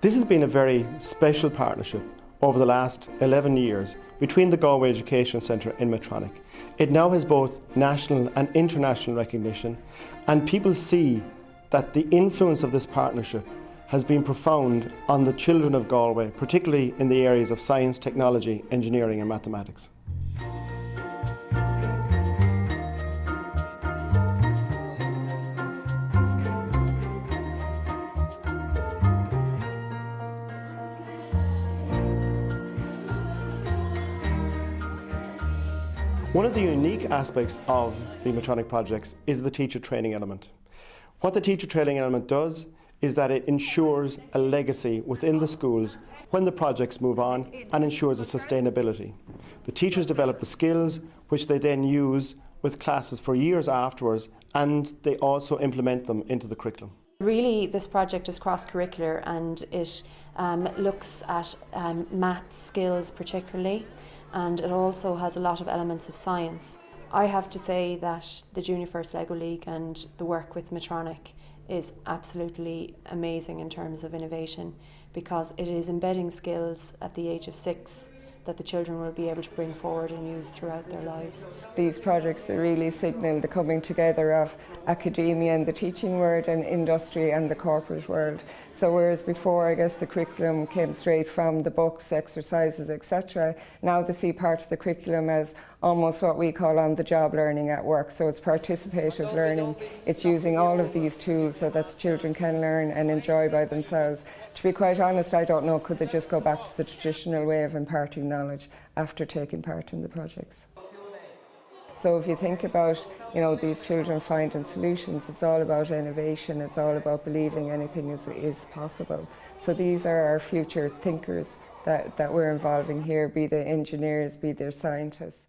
This has been a very special partnership over the last 11 years between the Galway Education Centre and Medtronic. It now has both national and international recognition, and people see that the influence of this partnership has been profound on the children of Galway, particularly in the areas of science, technology, engineering and mathematics. One of the unique aspects of the Medtronic projects is the teacher training element. What the teacher training element does is that it ensures a legacy within the schools when the projects move on and ensures a sustainability. The teachers develop the skills which they then use with classes for years afterwards, and they also implement them into the curriculum. Really, this project is cross-curricular, and it looks at math skills particularly, and it also has a lot of elements of science. I have to say that the Junior First Lego League and the work with Medtronic is absolutely amazing in terms of innovation, because it is embedding skills at the age of 6 that the children will be able to bring forward and use throughout their lives. These projects, they really signal the coming together of academia and the teaching world and industry and the corporate world. So whereas before, I guess, the curriculum came straight from the books, exercises, etc., now they see part of the curriculum as almost what we call on-the-job learning at work. So it's participative learning. It's using all of these tools so that the children can learn and enjoy by themselves. To be quite honest, I don't know, could they just go back to the traditional way of imparting knowledge after taking part in the projects? So if you think about, these children finding solutions, it's all about innovation, it's all about believing anything is possible. So these are our future thinkers that we're involving here, be they engineers, be they scientists.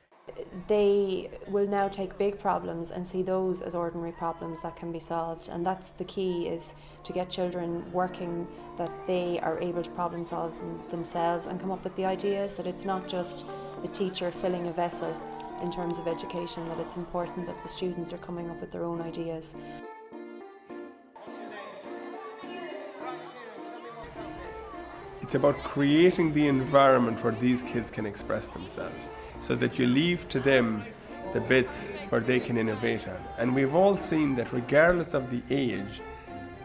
They will now take big problems and see those as ordinary problems that can be solved, and that's the key, is to get children working, that they are able to problem solve themselves and come up with the ideas, that it's not just the teacher filling a vessel in terms of education, that it's important that the students are coming up with their own ideas. It's about creating the environment where these kids can express themselves, so that you leave to them the bits where they can innovate on. And we've all seen that regardless of the age,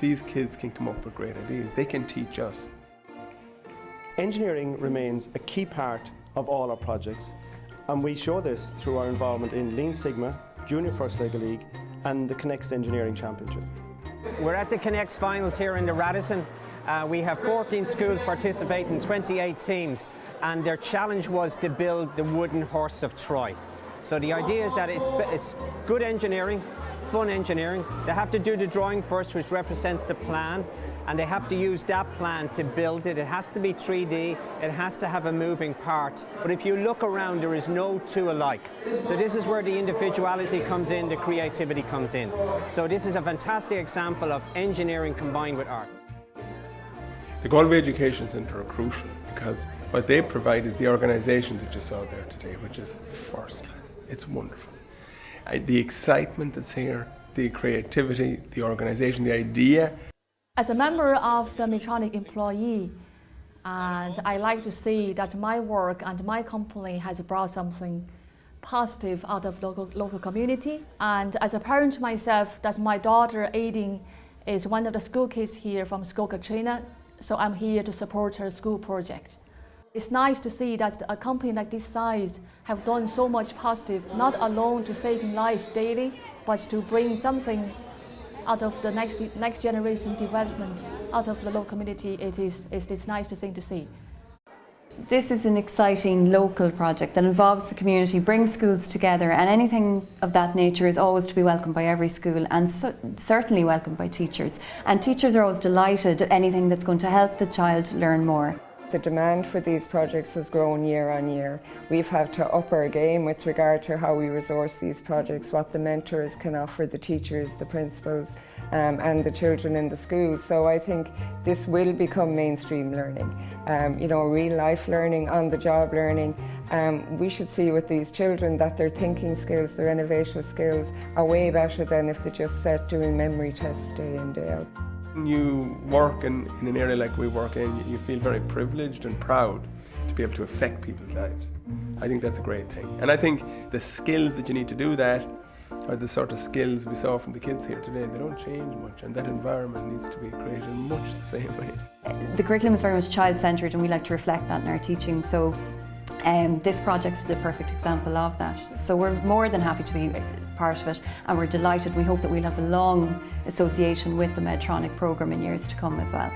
these kids can come up with great ideas. They can teach us. Engineering remains a key part of all our projects, and we show this through our involvement in Lean Sigma, Junior First Lego League and the Connects Engineering Championship. We're at the Connects finals here in the Radisson. We have 14 schools participating, 28 teams, and their challenge was to build the wooden horse of Troy. So the idea is that it's good engineering, fun engineering. They have to do the drawing first, which represents the plan, and they have to use that plan to build it. It has to be 3D, it has to have a moving part. But if you look around, there is no two alike. So this is where the individuality comes in, the creativity comes in. So this is a fantastic example of engineering combined with art. The Galway Education Centre are crucial because what they provide is the organisation that you saw there today, which is first class. It's wonderful. The excitement that's here, the creativity, the organisation, the idea. As a member of the Medtronic employee, and I like to see that my work and my company has brought something positive out of local community. And as a parent myself, that my daughter Aideen is one of the school kids here from School Katrina, so I'm here to support her school project. It's nice to see that a company like this size have done so much positive, not alone to saving life daily, but to bring something out of the next generation development out of the local community. It's nice thing to see. This is an exciting local project that involves the community, brings schools together, and anything of that nature is always to be welcomed by every school, and certainly welcomed by teachers. And teachers are always delighted at anything that's going to help the child learn more. The demand for these projects has grown year on year. We've had to up our game with regard to how we resource these projects, what the mentors can offer the teachers, the principals, and the children in the schools. So I think this will become mainstream learning. Real life learning, on the job learning. We should see with these children that their thinking skills, their innovative skills are way better than if they just sat doing memory tests day in, day out. When you work in an area like we work in, you feel very privileged and proud to be able to affect people's lives. I think that's a great thing. And I think the skills that you need to do that are the sort of skills we saw from the kids here today. They don't change much, and that environment needs to be created in much the same way. The curriculum is very much child-centred, and we like to reflect that in our teaching. So this project is a perfect example of that. So we're more than happy to be part of it, and we're delighted. We hope that we'll have a long association with the Medtronic programme in years to come as well.